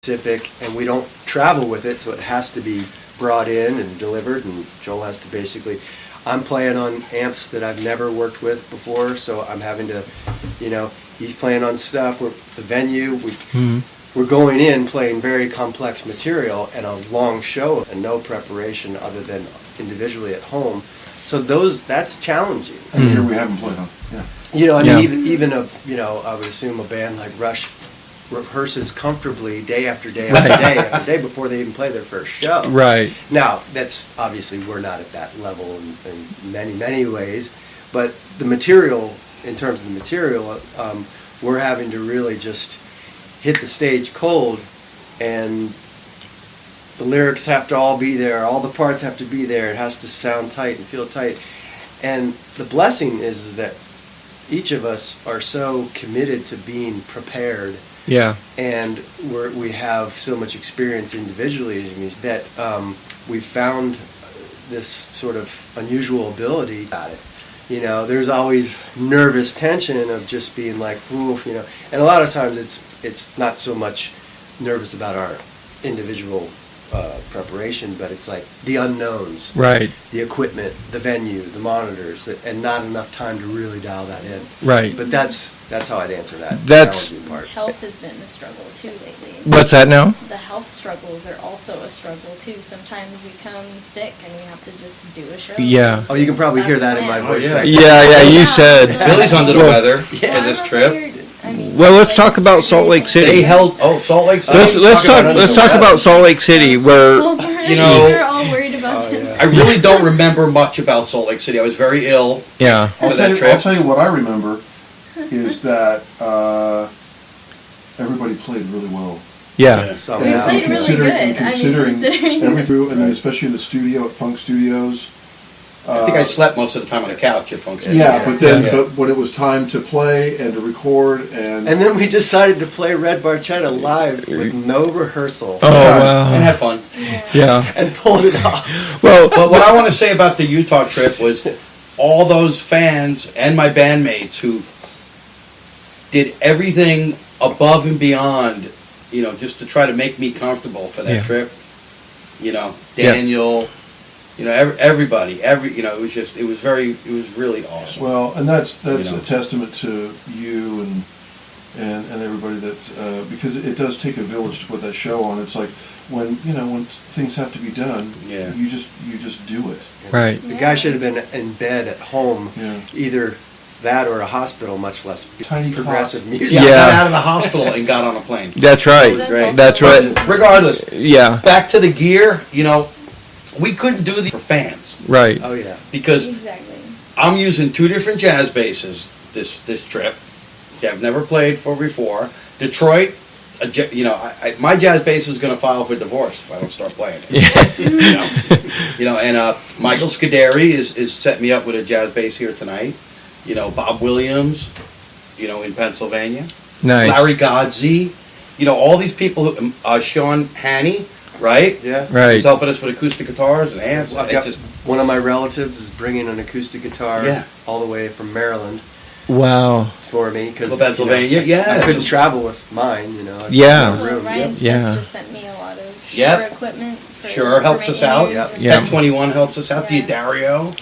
specific, and we don't travel with it, so it has to be brought in and delivered, and Joel has to basically, I'm playing on amps that I've never worked with before, so I'm having to, he's playing on stuff, the venue, we're going in playing very complex material and a long show and no preparation other than individually at home. So that's challenging. And here we haven't played on. Even I would assume a band like Rush rehearses comfortably day after day after day after day before they even play their first show. Right. Now, that's obviously we're not at that level in many, many ways, but the material, in terms of the material, we're having to really just hit the stage cold, and the lyrics have to all be there, all the parts have to be there, it has to sound tight and feel tight. And the blessing is that each of us are so committed to being prepared. Yeah. And we have so much experience individually that we've found this sort of unusual ability at it. There's always nervous tension of just being like, oof, and a lot of times it's not so much nervous about our individual preparation, but it's like the unknowns, right? The equipment, the venue, the monitors, and not enough time to really dial that in, right? But that's how I'd answer that. That's challenging part. Health has been a struggle too lately. What's that now? The health struggles are also a struggle too. Sometimes we come sick and we have to just do a show. Yeah. Oh, you can probably hear that in my voice. Yeah. You said Billy's under the weather for Yeah. this trip. Well, let's talk about Salt Lake City. They held Salt Lake City. Let's talk about Salt Lake City, where we're all worried about it. I really don't remember much about Salt Lake City. I was very ill. Yeah. For that trip. I'll tell you what I remember is that everybody played really well. Yeah. We played really good. Considering everything, and then especially in the studio at Funk Studios. I think I slept most of the time on the couch at Funk Studios. Yeah, but when it was time to play and to record and then we decided to play Red Barchetta live with no rehearsal. Oh, wow. And have fun. Yeah. And pulled it off. Well, but what I want to say about the Utah trip was all those fans and my bandmates who did everything above and beyond, just to try to make me comfortable for that trip. Daniel. Everybody, it was really awesome. Well, and that's a testament to you and everybody that because it does take a village to put that show on. It's like when things have to be done, you just do it. Right. The guy should have been in bed at home, either that or a hospital, much less Tiny progressive clock. music. Yeah, got out of the hospital and got on a plane. That's right. That's right. Regardless, back to the gear. We couldn't do these for fans. Right. Oh yeah. Because I'm using 2 different jazz basses this trip. I've never played for before. Detroit, my jazz bass is going to file for divorce if I don't start playing it. And Michael Scuderi is setting me up with a jazz bass here tonight. Bob Williams, in Pennsylvania. Nice. Larry Godsey. All these people. Sean Haney. Right? Yeah. Right. He's helping us with acoustic guitars and amps. One of my relatives is bringing an acoustic guitar all the way from Maryland. Wow. For me, because Pennsylvania, I couldn't travel with mine, Yeah. So Ryan Smith just sent me a lot of equipment. Helps us out. Tech 21 helps us out. D'Addario.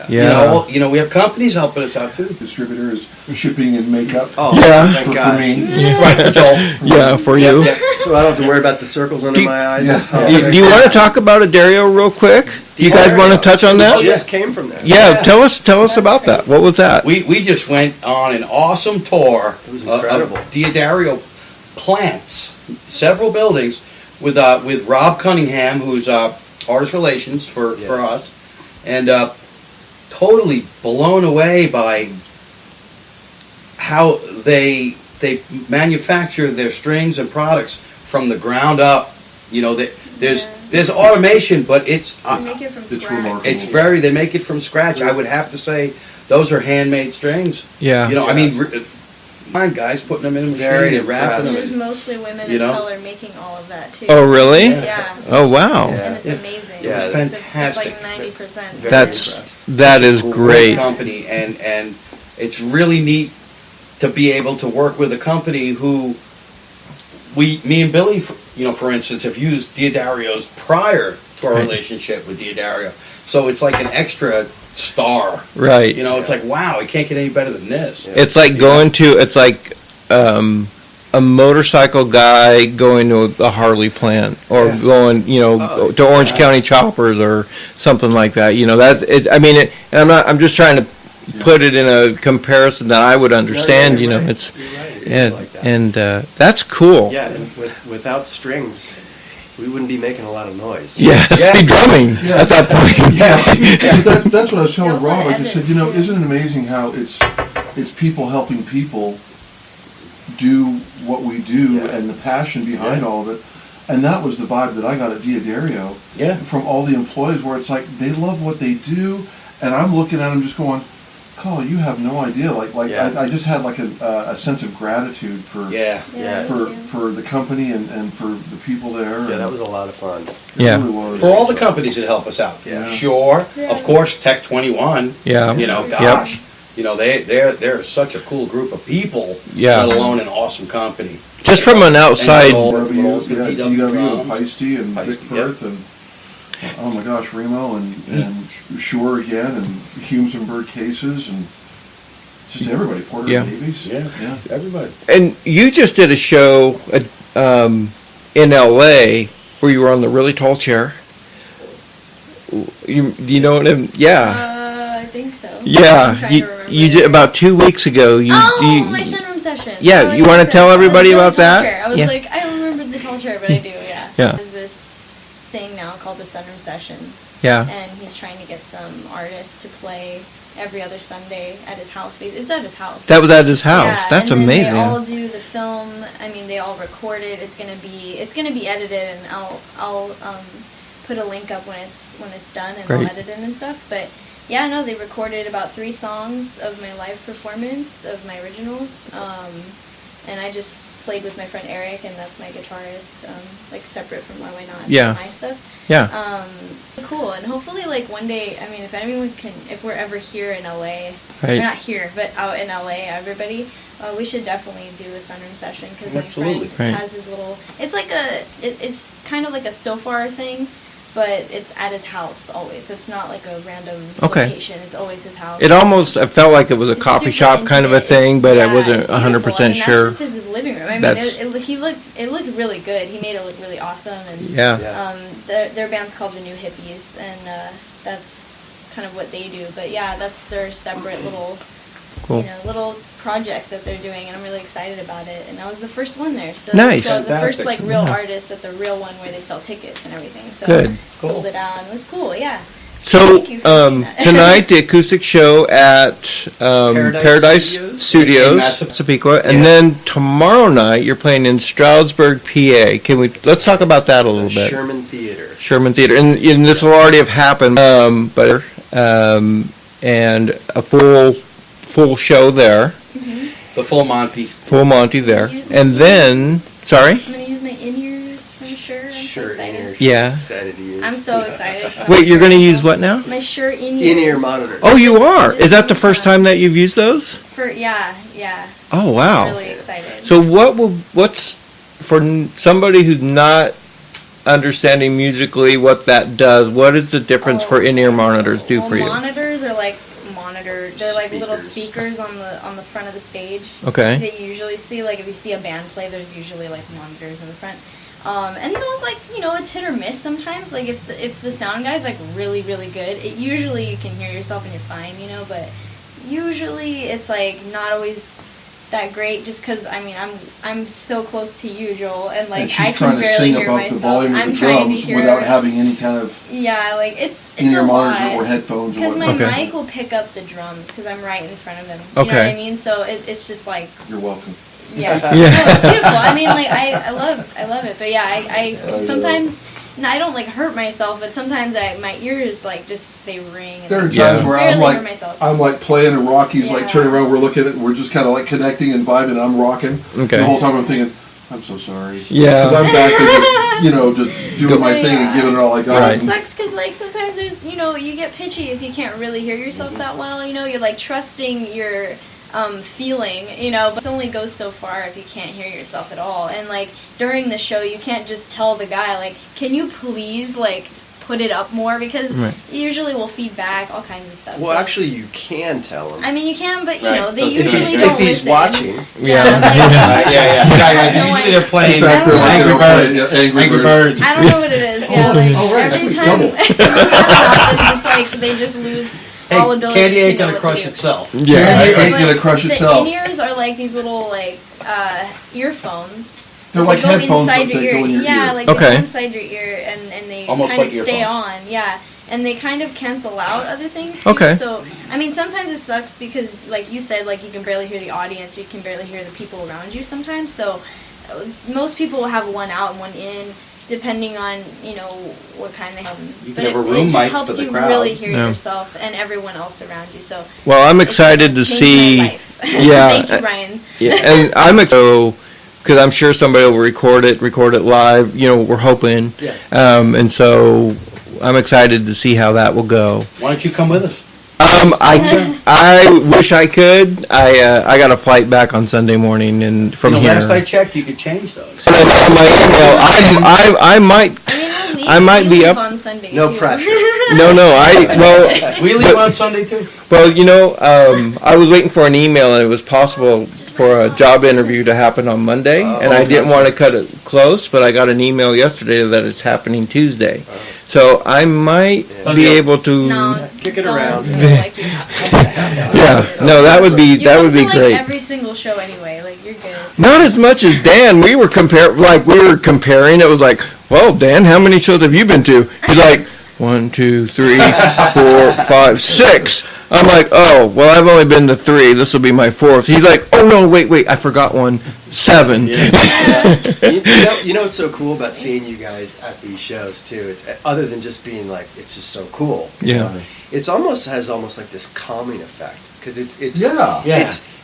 Yeah. We have companies helping us out too. Distributor is shipping and makeup. Oh, yeah. for me. Right, for Joel. Yeah, for you. So I don't have to worry about the circles under my eyes. Do you want to talk about D'Addario real quick? Do you guys want to touch on that? It just came from there. Yeah, tell us about that. What was that? We just went on an awesome tour of D'Addario plants, several buildings, with Rob Cunningham, who's artist relations for us, and totally blown away by how they manufacture their strings and products from the ground up. There's automation, but it's they make it from scratch. Remarkable. They make it from scratch. I would have to say those are handmade strings. Yeah. I mean, fine guys putting them in the machine and wrapping them. There's mostly women of color making all of that too. Oh, really? Yeah. Oh, wow. And it's amazing. Yeah, it's fantastic. It's like 90%. That is great. Company, and it's really neat to be able to work with a company who me and Billy for instance, have used Diodario's prior to our relationship with Diodario. So it's like an extra star. Right. It's like, wow, it can't get any better than this. Yeah. It's like it's like a motorcycle guy going to a Harley plant, or going, to Orange County Choppers or something like that. That's it. I mean, I'm just trying to put it in a comparison that I would understand. No, you're right. It's You're right. It is like that. and that's cool. Yeah, and without strings, we wouldn't be making a lot of noise. Yes, be drumming at that point. Yeah, but that's what I was telling Also Rob. I just said, edits, too. isn't it amazing how it's people helping people do what we do, Yeah. and the passion behind all of it. And that was the vibe that I got at Diodario from all the employees, where it's like they love what they do, and I'm looking at them just going, Carl, you have no idea. I just had like a sense of gratitude for Yeah. for the company and for the people there. Yeah, that was a lot of fun. It really was. For all the companies that help us out. Yeah. Sure. Yeah. Of course, Tech 21. Yeah. Gosh. They're such a cool group of people, Yeah. let alone an awesome company. Just from an outside, DW and Feisty and Feisty, Vic Firth and oh my gosh, Remo and Shore again and Humesenberg cases and just everybody, Porter Yeah. Davies. Yeah. Everybody. and you just did a show in L.A. where you were on the really tall chair. Do you know what I'm? Yeah. I think so. I'm Yeah, trying to remember. you did about 2 weeks ago. my You sunroom session. Yeah, Oh, you wanna said- tell oh, everybody the about tall that? chair. I was Yeah. like, I don't remember the tall chair, but I do. Yeah. Yeah. There's this thing now called the sunroom sessions. Yeah. And he's trying to get some artists to play every other Sunday at his house. It's at his house. That was at his house. Yeah, That's and then amazing. They all do the film. I mean, they all record it. It's gonna be edited, and I'll put a link up when it's done, and Great. I'll edit it and stuff. But yeah, no, they recorded about 3 songs of my live performance of my originals, and I just played with my friend Eric, and that's my guitarist, like separate from YYNOT. Yeah. My stuff. Yeah. Cool, and hopefully, like, one day, I mean, if anyone can, if we're ever here in LA, Right. or not here, but out in LA, everybody, we should definitely do a sunroom session, because my Absolutely. friend Right. has his little, it's like it's kind of like a SoFar thing, but it's at his house always, so it's not like a random Okay. location, it's always his house. I felt like it was a It's coffee super shop kind of a intimate. thing, It's- but I yeah, wasn't it's 100% beautiful. I sure. mean, that's just his living room. I mean, That's- it looked really good. He made it look really awesome, and Yeah. their band's called the New Hippies, and that's kind of what they do. But yeah, that's their separate little, Cool. little project that they're doing, and I'm really excited about it. And I was the first one there, so Nice. so the first Fantastic. like real Yeah. artist at the real one where they sell tickets and everything. So Good. sold it out, and it was cool. Yeah. So Thank you for saying that. tonight, the acoustic show at Paradise Studios, In Massapequa. Massapequa, and Yeah. then tomorrow night you're playing in Stroudsburg, PA. Let's talk about that a little The bit. Sherman Theater. Sherman Theater, and this will already have happened, but and a full show there, The full Monty. full Monty there, Use my and then sorry, I'm gonna use my in-ears from Shure. I'm so Sure, excited. in-ear. Yeah. Excited to use. I'm so excited. wait, you're going to use what now? My Shure in-ears. In-ear monitor. Oh, you Just- are. just Is that the use first that. time that you've used those? Yeah. Oh I'm wow. really excited. So what's for somebody who's not understanding musically what that does? What is the difference for in-ear monitors do well, for you? monitors are like they're like little Speakers. speakers on the front of the stage. Okay. That you usually see, like if you see a band play, there's usually like monitors in the front. And those, like, it's hit or miss sometimes. Like if the sound guy's like really really good, usually you can hear yourself and you're fine, but usually it's like not always that great, just because I mean I'm so close to you, Joel, and like And I she's trying can to barely sing hear above myself. the volume I'm of the trying to drums hear without having any kind of yeah, like it's in-ear a monitor lot. or headphones or Because my whatnot. Okay. mic will pick up the drums because I'm right in front of him. You know Okay. what I mean? So it's just like, You're welcome. yes. Yeah. No, it's beautiful. I mean, like I love it. But yeah, I sometimes, and I don't like hurt myself, but sometimes my ears like just they ring. And There are I times Yeah. where barely I'm hear myself. like playing and Rocky's like Yeah. turning around, we're looking at, we're just kind of like connecting and vibing, and I'm rocking. Okay. The whole time I'm thinking, I'm so sorry. Yeah. Because I'm back to just doing my thing and giving it all I got. Right. It sucks because like sometimes there's you get pitchy if you can't really hear yourself that well. You're like trusting your feeling, but it only goes so far if you can't hear yourself at all. And like during the show, you can't just tell the guy like, can you please like put it up more, because usually we'll feed back all kinds of stuff. Well, actually, you can tell him. I mean, you can, but Right. they If usually he's- don't if he's listen. watching. Yeah. Usually they're playing Back there, like, Angry Birds. yeah, Angry Angry Birds. Birds. I don't know what it is. Yeah, like Oh, right, every sweet, time double. that happens, it's like they just lose all Hey, ability candy to ain't know gonna what crush to do. itself. Yeah. Candy But ain't gonna crush the itself. in-ears are like these little like earphones. They're They like go headphones inside that your go in your yeah, ear. like they Okay. go inside your ear and they Almost kind of like stay earphones. on. Yeah. And they kind of cancel out other things too. Okay. So I mean, sometimes it sucks because, like you said, like you can barely hear the audience, or you can barely hear the people around you sometimes. So most people will have one out and one in, depending on what kind they have. You But can have a it room just mic helps for the you crowd. really hear Yeah. yourself and everyone else around you. So Well, I'm it's excited to changed my see. life. Yeah. Thank you, Brian. Yeah, and I'm excited because I'm sure somebody will record it live. We're hoping. Yeah. And so I'm excited to see how that will go. Why don't you come with us? I wish I could. I got a flight back on Sunday morning, and from here. Last I checked, you could change those. And I know my email. I might. I mean, we'll leave. I might we be leave up- on Sunday. No too. pressure. No. We leave on Sunday too. I was waiting for an email, and it was possible for a job interview to happen on Monday, and I didn't want to cut it close, but I got an email yesterday that it's happening Tuesday. So I might be able to. No, Kick it don't around. feel like you have to. Yeah, no, that would be You come to, like, great. every single show anyway. Like you're good. Not as much as Dan. We were comparing. It was like, well, Dan, how many shows have you been to? He's like, 1, 2, 3, 4, 5, 6. I'm like, oh, well, I've only been to 3. This will be my 4th. He's like, oh no, wait, I forgot one. 7. You know what's so cool about seeing you guys at these shows too? It's other than just being like, it's just so cool. Yeah. It's almost like this calming effect because it's Yeah.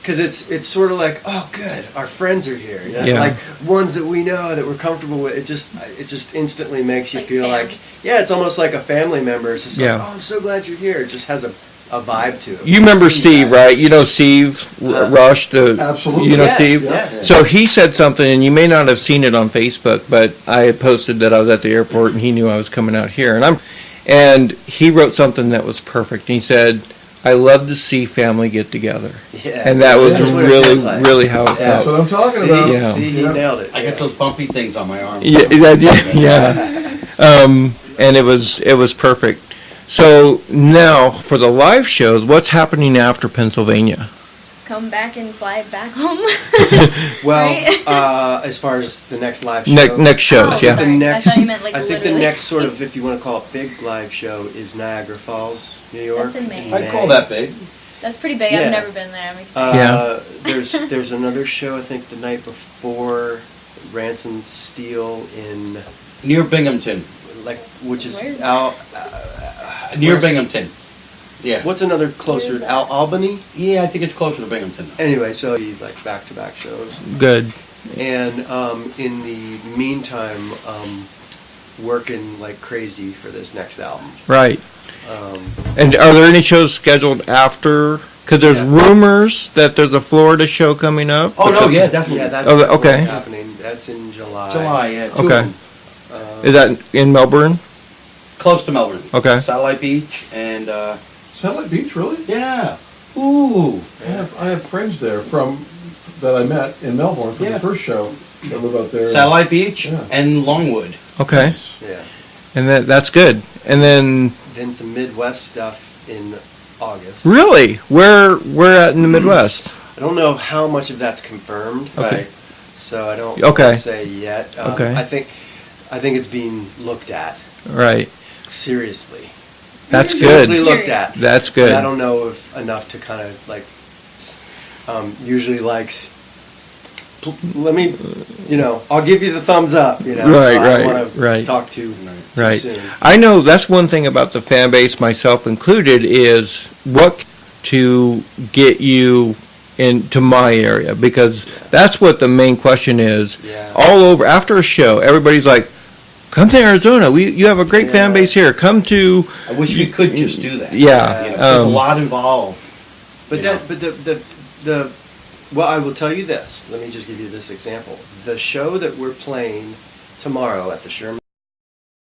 because it's sort of like, oh good, our friends are here. Yeah. Like ones that we know that we're comfortable with. It just instantly makes you Like feel fam. like it's almost like a family member. It's just Yeah. like, oh, I'm so glad you're here. It just has a vibe to it. You remember See Steve, that. right? You know Steve Rush, Absolutely. You know Yes, Steve? yeah. So he said something, and you may not have seen it on Facebook, but I had posted that I was at the airport, and he knew I was coming out here, and he wrote something that was perfect. And he said, "I love to see family get together," Yeah. and that was That's what it really, feels like. really how it Yeah. That's felt. what I'm talking See, about. Yeah. see, he Yeah. nailed it. I got those bumpy things on my arm. Yeah. And it was perfect. So now for the live shows, what's happening after Pennsylvania? Come back and fly back home. Well, Right? as far as the next live show, Next shows, Oh, yeah. the sorry. next, I thought you meant, like, I think the literally. next sort of, if you want to call it big live show, is Niagara Falls, New York. That's in May. I'd call that big. That's pretty big. Yeah. I've never been there. I'm excited. There's another show I think the night before, Ransom Steel in Near Binghamton. which is Where is Near where's- Binghamton. Yeah. What's another closer? Where is that? Albany. Yeah, I think it's closer to Binghamton. Anyway, so like back-to-back shows. Good. And in the meantime, working like crazy for this next album. Right. Um, And are there any shows scheduled after? Because there's Yeah. rumors that there's a Florida show coming up. Oh, no, yeah, definitely. yeah, that's Oh, definitely okay. happening. That's in July. July, yeah. Two Okay. of them. Is that in Melbourne? Close to Melbourne. Okay. Satellite Beach and, Satellite Beach, really? yeah. Ooh. I have friends there that I met in Melbourne for Yeah. the first show. That live out there. Satellite Beach Yeah. and Longwood. Okay. Yeah. And that's good. And then, Then some Midwest stuff in August. really, where at in the Midwest? I don't know how much of that's confirmed. Okay. Right. So I don't Okay. want to say yet. Okay. I think it's being looked at Right. seriously. That's Seriously good. looked at. That's But I good. don't know if enough to kind of like, usually like, let me, I'll give you the thumbs up, Right, so I right, don't want to right. talk too Right. soon. I know that's one thing about the fan base, myself included, is what to get you into my area, because that's what the main question is. Yeah. All over after a show, everybody's like, "Come to Arizona. You have a great fan Yeah. base here. Come to." I wish we could just do that. Yeah. You know, there's a lot involved. But You know. the Well, I will tell you this. Let me just give you this example. The show that we're playing tomorrow at the Sherman